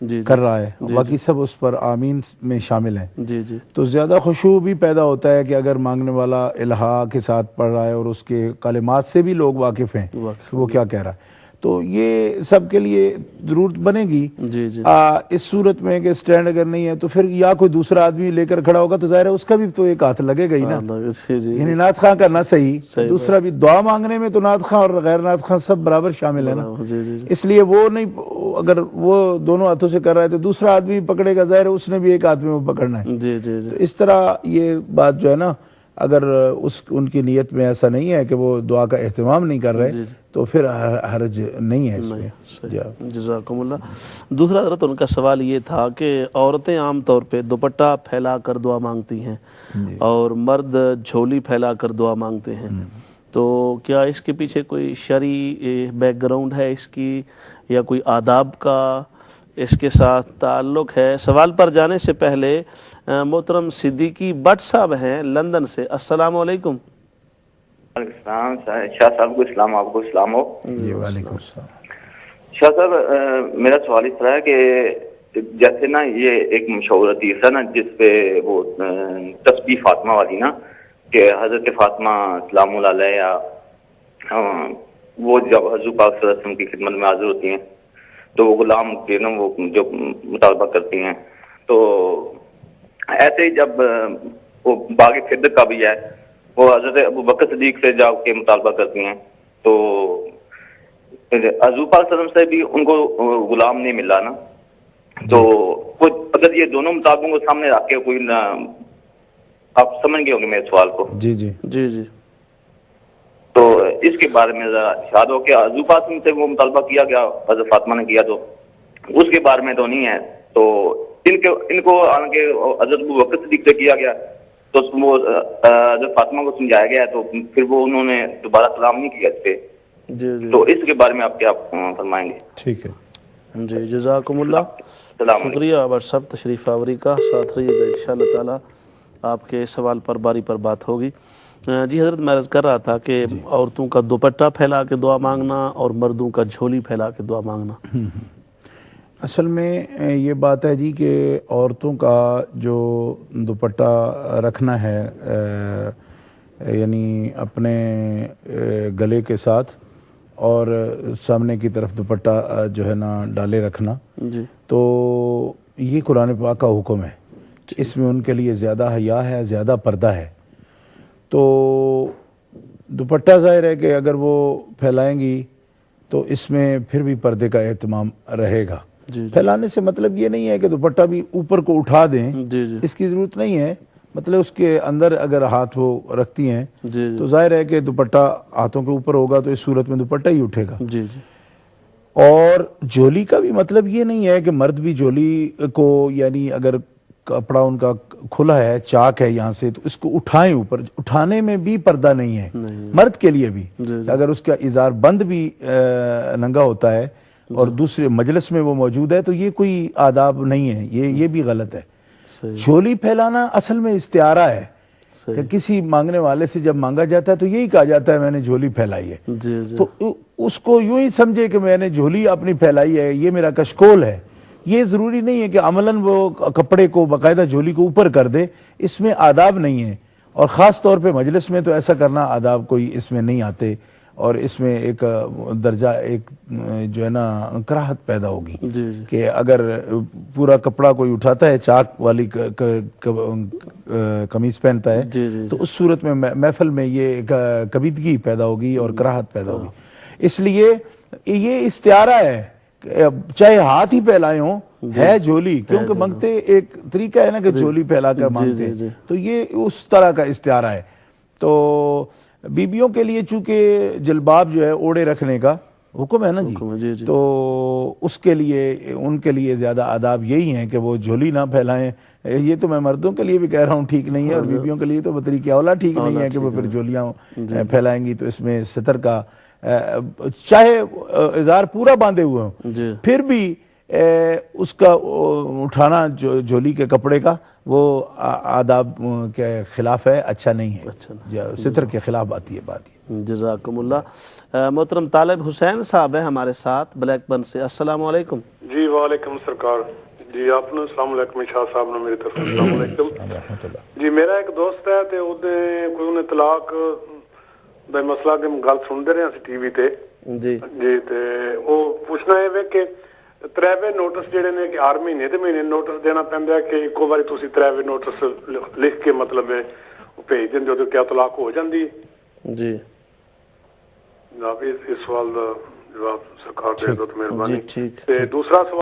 جی کر رہا ہے، باقی سب اس پر آمین میں شامل ہیں، جی جی تو زیادہ خشوع بھی پیدا ہوتا ہے کہ اگر مانگنے والا الہا کے ساتھ پڑھ رہا ہے اور اس کے کلمات سے بھی لوگ واقف ہیں کہ وہ کیا کہہ رہا ہے، تو یہ سب کے لیے ضرورت بنے گی۔ جی جی اس صورت میں کہ سٹینڈ اگر نہیں ہے تو پھر یا کوئی دوسرا آدمی لے کر کھڑا ہوگا تو ظاہر ہے اس کا بھی تو ایک ہاتھ لگے گا ہی نا، جی جی یعنی نعت خواں کرنا صحیح، دوسرا بھی دعا مانگنے میں تو نعت خواں اور غیر نعت خواں سب برابر شامل ہے نا، جی جی اس لیے وہ نہیں، اگر وہ دونوں ہاتھوں سے کر رہا ہے تو دوسرا آدمی پکڑے گا، ظاہر ہے اس نے بھی ایک ہاتھ میں وہ پکڑنا ہے۔ جی جی جی تو اس طرح یہ بات جو ہے نا، اگر ان کی نیت میں ایسا نہیں ہے کہ وہ دعا کا اہتمام نہیں کر رہے تو پھر حرج نہیں ہے اس میں۔ جزاکم اللہ۔ دوسرا حضرت ان کا سوال یہ تھا کہ عورتیں عام طور پہ دوپٹہ پھیلا کر دعا مانگتی ہیں اور مرد جھولی پھیلا کر دعا مانگتے ہیں، تو کیا اس کے پیچھے کوئی شرعی بیک گراؤنڈ ہے اس کی، یا کوئی آداب کا اس کے ساتھ تعلق ہے؟ سوال پر جانے سے پہلے محترم صدیقی بٹ صاحب ہیں لندن سے۔ السلام علیکم۔ السلام شاہ صاحب کو اسلام، آپ کو اسلام ہو۔ جی وعلیکم السلام۔ شاہ صاحب میرا سوال اس طرح ہے کہ جیسے نا یہ ایک مشہور حدیث ہے نا جس پہ وہ تسبیح فاطمہ والی نا، کہ حضرت فاطمہ سلام اللہ علیہ وہ جب حضور پاک صلی اللہ علیہ وسلم کی خدمت میں حاضر ہوتی ہیں تو وہ غلام کے نا وہ جو مطالبہ کرتی ہیں، تو ایسے ہی جب وہ باغ خدر کا بھی ہے وہ حضرت ابو بکر صدیق سے جا کے مطالبہ کرتی ہیں، تو حضور پاک صلی اللہ علیہ وسلم سے بھی ان کو غلام نہیں ملا نا، تو اگر یہ دونوں مطالبوں کو سامنے رکھ کے کوئی آپ سمجھ گئے ہوں گے میرے سوال کو؟ جی جی جی جی تو اس کے بارے میں ذرا ارشاد ہو کہ حضور پاک صلی اللہ علیہ وسلم سے وہ مطالبہ کیا گیا، حضرت فاطمہ نے کیا، تو اس کے بارے میں تو نہیں ہے، تو ان کو حالانکہ حضرت ابو بکر صدیق سے کیا گیا تو وہ حضرت فاطمہ کو سمجھایا گیا تو پھر وہ انہوں نے دوبارہ سلام نہیں کیا اس پہ، تو اس کے بارے میں آپ کیا فرمائیں گے؟ ٹھیک ہے جی جزاکم اللہ، شکریہ بٹ صاحب تشریف آوری کا، ساتھ رہیے گا انشاءاللہ تعالی آپ کے سوال پر باری پر بات ہوگی۔ جی حضرت میں عرض کر رہا تھا کہ عورتوں کا دوپٹہ پھیلا کے دعا مانگنا اور مردوں کا جھولی پھیلا کے دعا مانگنا، اصل میں یہ بات ہے جی کہ عورتوں کا جو دوپٹہ رکھنا ہے یعنی اپنے گلے کے ساتھ اور سامنے کی طرف دوپٹہ جو ہے نا ڈالے رکھنا، جی تو یہ قرآن پاک کا حکم ہے، اس میں ان کے لیے زیادہ حیا ہے، زیادہ پردہ ہے، تو دوپٹہ ظاہر ہے کہ اگر وہ پھیلائیں گی تو اس میں پھر بھی پردے کا اہتمام رہے گا۔ پھیلانے سے مطلب یہ نہیں ہے کہ دوپٹہ بھی اوپر کو اٹھا دیں، اس کی ضرورت نہیں ہے، مطلب اس کے اندر اگر ہاتھ وہ رکھتی ہیں تو ظاہر ہے کہ دوپٹہ ہاتھوں کے اوپر ہوگا تو اس صورت میں دوپٹہ ہی اٹھے گا۔ اور جھولی کا بھی مطلب یہ نہیں ہے کہ مرد بھی جھولی کو، یعنی اگر کپڑا ان کا کھلا ہے، چاک ہے یہاں سے، تو اس کو اٹھائیں اوپر، اٹھانے میں بھی پردہ نہیں ہے مرد کے لیے بھی، اگر اس کا ازار بند بھی ننگا ہوتا ہے اور دوسرے مجلس میں وہ موجود ہے تو یہ کوئی آداب نہیں ہے، یہ بھی غلط ہے۔ جھولی پھیلانا اصل میں استعارہ ہے کہ کسی مانگنے والے سے جب مانگا جاتا ہے تو یہی کہا جاتا ہے میں نے جھولی پھیلائی ہے، تو اس کو یوں ہی سمجھے کہ میں نے جھولی اپنی پھیلائی ہے، یہ میرا کشکول ہے۔ یہ ضروری نہیں ہے کہ عملاً وہ کپڑے کو باقاعدہ جھولی کو اوپر کر دے، اس میں آداب نہیں ہے، اور خاص طور پہ مجلس میں تو ایسا کرنا آداب کوئی اس میں نہیں آتے، اور اس میں ایک درجہ ایک جو ہے نا کراہت پیدا ہوگی کہ اگر پورا کپڑا کوئی اٹھاتا ہے، چاک والی قمیض پہنتا ہے تو اس صورت میں محفل میں یہ کبیدگی پیدا ہوگی اور کراہت پیدا ہوگی۔ اس لیے یہ استعارہ ہے، چاہے ہاتھ ہی پھیلائے ہوں، ہے جھولی، کیونکہ مانگتے ایک طریقہ ہے نا کہ جھولی پھیلا کر مانگتے ہیں، تو یہ اس طرح کا استعارہ ہے۔ تو بیبیوں کے لیے چونکہ جلباب جو ہے اوڑے رکھنے کا حکم ہے نا جی، تو اس کے لیے ان کے لیے زیادہ آداب یہی ہیں کہ وہ جھولی نہ پھیلائیں۔ یہ تو میں مردوں کے لیے بھی کہہ رہا ہوں ٹھیک نہیں ہے، اور بیبیوں کے لیے تو بطریقہ اولا ٹھیک نہیں ہے کہ وہ پھر جھولیاں پھیلائیں گی، تو اس میں ستر کا چاہے ازار پورا باندھے ہوئے ہوں پھر بھی اس کا اٹھانا جھولی کے کپڑے کا وہ آداب کے خلاف ہے، اچھا نہیں ہے، ستر کے خلاف آتی ہے بات یہ۔ جزاکم اللہ۔ محترم طالب حسین صاحب ہیں ہمارے ساتھ بلیک بن سے، السلام علیکم۔ جی وعلیکم سرکار جی، آپ نے السلام علیکم شاہ صاحب نے میری طرف السلام علیکم جی۔ میرا ایک دوست ہے تے کوئی طلاق دا مسئلہ کے گل سنتے رہے ہیں ٹی وی تے جی جی، تے وہ پوچھنا ہے کہ تریوے نوٹس جڑے نے کہ ہر مہینے تے مہینے نوٹس دینا پیندا ہے کہ ایکو باری تسی تریوے نوٹس لکھ کے مطلب بھیج دیندے ہو تو کیا طلاق ہو جاندی ہے؟ جی جناب اس سوال دا جواب سرکار دے دو تو مہربانی۔ ٹھیک۔ تے دوسرا سوال